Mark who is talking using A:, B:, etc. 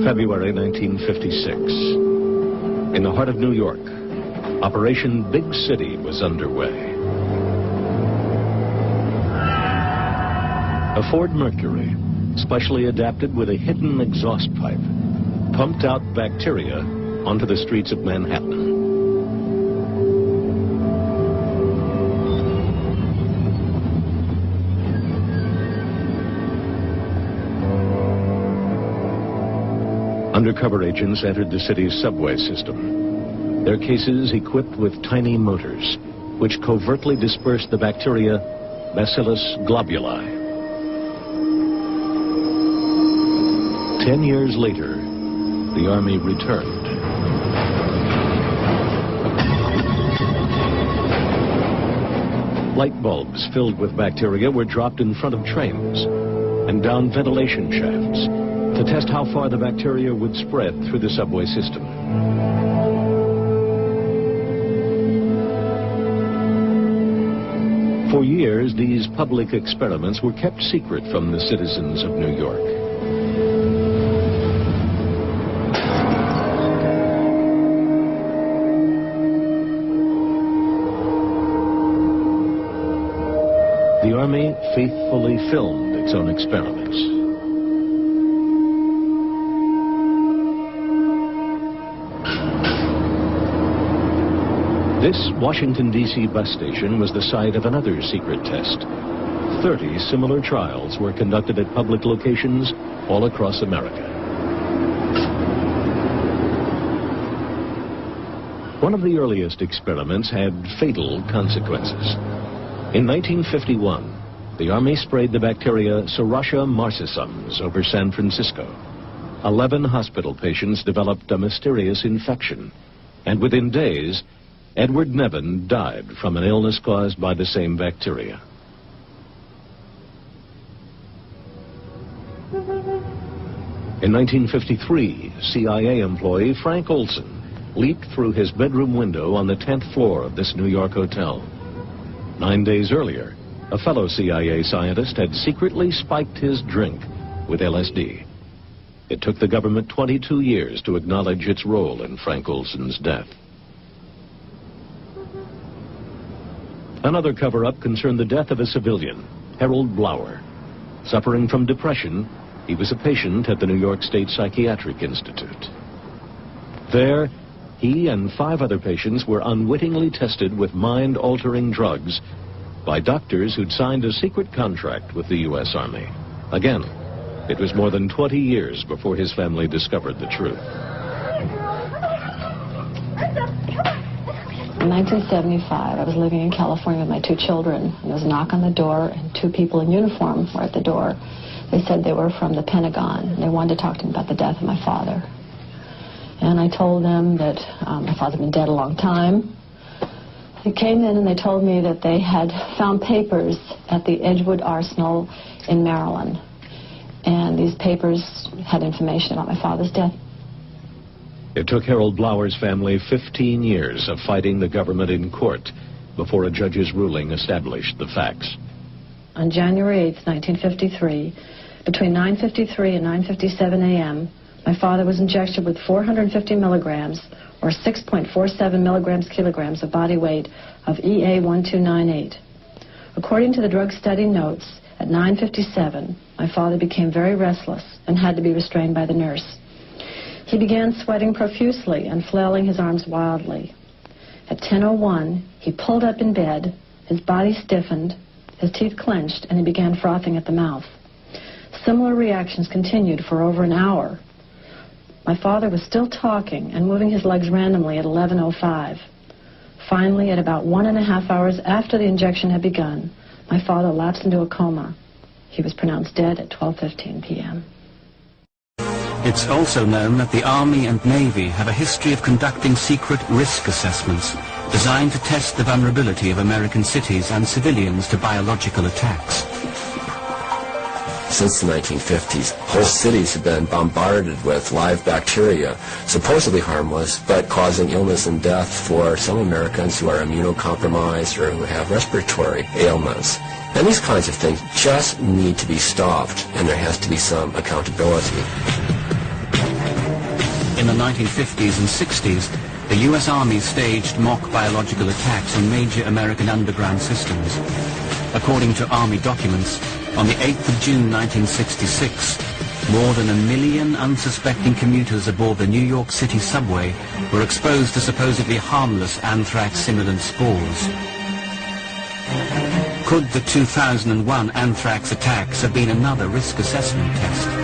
A: February 1956. In the heart of New York, Operation Big City was underway. A Ford Mercury, specially adapted with a hidden exhaust pipe, pumped out bacteria onto the streets of Manhattan. Undercover agents entered the city's subway system, their cases equipped with tiny motors, which covertly dispersed the bacteria Bacillus globuli. 10 years later, the Army returned. Light bulbs filled with bacteria were dropped in front of trains and down ventilation shafts to test how far the bacteria would spread through the subway system. For years, these public experiments were kept secret from the citizens of New York. The Army faithfully filmed its own experiments. This Washington, D.C. bus station was the site of another secret test. 30 similar trials were conducted at public locations all across America. One of the earliest experiments had fatal consequences. In 1951, the Army sprayed the bacteria Serratia marcescens over San Francisco. 11 hospital patients developed a mysterious infection, and within days, Edward Nevin died from an illness caused by the same bacteria. In 1953, CIA employee Frank Olson leaped through his bedroom window on the 10th floor of this New York hotel. 9 days earlier, a fellow CIA scientist had secretly spiked his drink with LSD. It took the government 22 years to acknowledge its role in Frank Olson's death. Another cover-up concerned the death of a civilian, Harold Blower. Suffering from depression, he was a patient at the New York State Psychiatric Institute. There, he and 5 other patients were unwittingly tested with mind-altering drugs by doctors who'd signed a secret contract with the U.S. Army. Again, it was more than 20 years before his family discovered the truth.
B: In 1975, I was living in California with my 2 children. There was a knock on the door, and 2 people in uniform were at the door. They said they were from the Pentagon. They wanted to talk to me about the death of my father. And I told them that my father had been dead a long time. They came in and they told me that they had found papers at the Edgewood Arsenal in Maryland. And these papers had information about my father's death.
A: It took Harold Blower's family 15 years of fighting the government in court before a judge's ruling established the facts.
B: On January 8, 1953, between 9:53 and 9:57 a.m., my father was injected with 450 milligrams, or 6.47 milligrams kilograms of body weight of EA-1298. According to the drug study notes, at 9:57, my father became very restless and had to be restrained by the nurse. He began sweating profusely and flailing his arms wildly. At 10:01, he pulled up in bed, his body stiffened, his teeth clenched, and he began frothing at the mouth. Similar reactions continued for over an hour. My father was still talking and moving his legs randomly at 11:05. Finally, at about 1.5 hours after the injection had begun, my father lapsed into a coma. He was pronounced dead at 12:15 p.m.
C: It's also known that the Army and Navy have a history of conducting secret risk assessments designed to test the vulnerability of American cities and civilians to biological attacks.
D: Since the 1950s, whole cities have been bombarded with live bacteria, supposedly harmless, but causing illness and death for some Americans who are immunocompromised or who have respiratory ailments. And these kinds of things just need to be stopped, and there has to be some accountability.
C: In the 1950s and 60s, the US Army staged mock biological attacks on major American underground systems. According to Army documents, on the 8th of June 1966, more than 1 million unsuspecting commuters aboard the New York City subway were exposed to supposedly harmless anthrax-simulant spores. Could the 2001 anthrax attacks have been another risk assessment test?